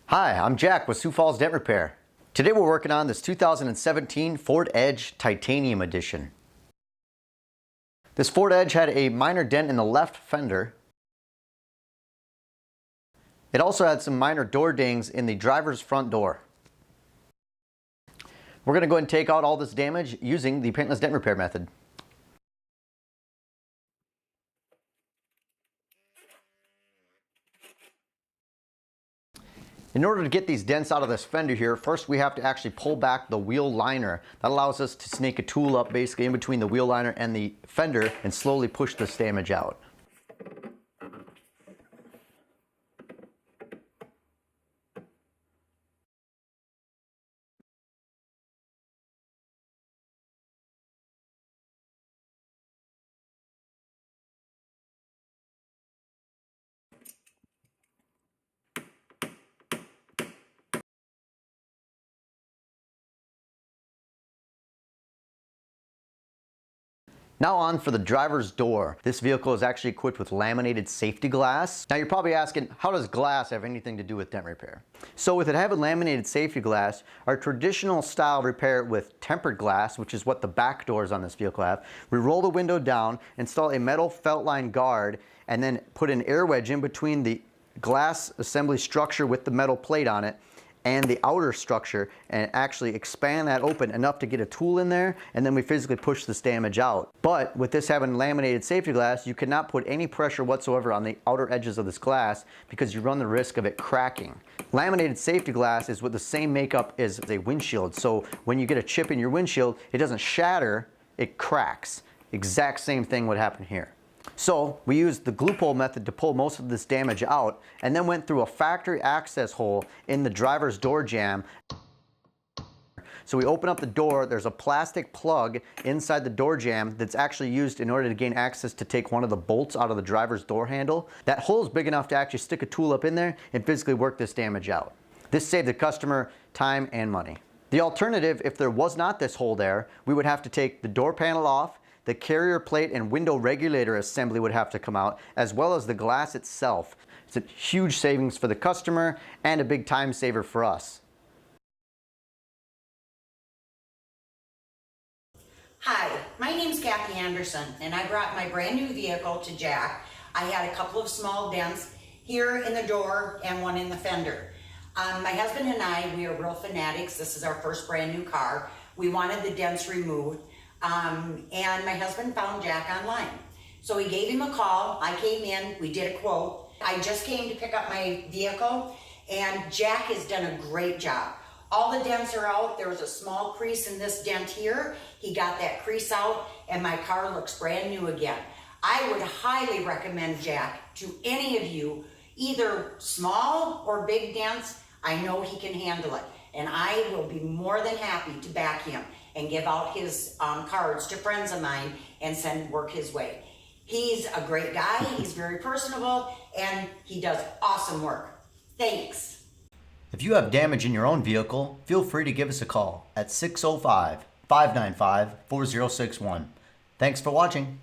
Hi, I'm Jack with Sioux Falls Dent Repair. Today we're working on this 2017 Ford Edge Titanium Edition. This Ford Edge had a minor dent in the left fender. It also had some minor door dings in the driver's front door. We're going to go ahead and take out all this damage using the Paintless Dent Repair method. In order to get these dents out of this fender here, first we have to actually pull back the wheel liner. That allows us to snake a tool up basically in between the wheel liner and the fender and slowly push this damage out. Now on for the driver's door. This vehicle is actually equipped with laminated safety glass. Now you're probably asking, how does glass have anything to do with dent repair? So with it having laminated safety glass, our traditional style repair with tempered glass, which is what the back doors on this vehicle have, we roll the window down, install a metal felt line guard, and then put an air wedge in between the glass assembly structure with the metal plate on it and the outer structure, and actually expand that open enough to get a tool in there, and then we physically push this damage out. But with this having laminated safety glass, you cannot put any pressure whatsoever on the outer edges of this glass because you run the risk of it cracking. Laminated safety glass is with the same makeup as a windshield, so when you get a chip in your windshield, it doesn't shatter, it cracks. Exact same thing would happen here. So we used the glue pull method to pull most of this damage out, and then went through a factory access hole in the driver's door jamb. So we open up the door, there's a plastic plug inside the door jamb that's actually used in order to gain access to take one of the bolts out of the driver's door handle. That hole is big enough to actually stick a tool up in there and physically work this damage out. This saved the customer time and money. The alternative, if there was not this hole there, we would have to take the door panel off, the carrier plate and window regulator assembly would have to come out, as well as the glass itself. It's a huge savings for the customer and a big time saver for us. Hi, my name's Kathy Anderson, and I brought my brand new vehicle to Jack. I had a couple of small dents here in the door and one in the fender. My husband and I, we are real fanatics. This is our first brand new car. We wanted the dents removed. And my husband found Jack online. So we gave him a call, I came in, we did a quote. I just came to pick up my vehicle, and Jack has done a great job. All the dents are out. There was a small crease in this dent here. He got that crease out, and my car looks brand new again. I would highly recommend Jack to any of you, either small or big dents. I know he can handle it, and I will be more than happy to back him and give out his cards to friends of mine and send work his way. He's a great guy, he's very personable, and he does awesome work. Thanks. If you have damage in your own vehicle, feel free to give us a call at 605-595-4061. Thanks for watching.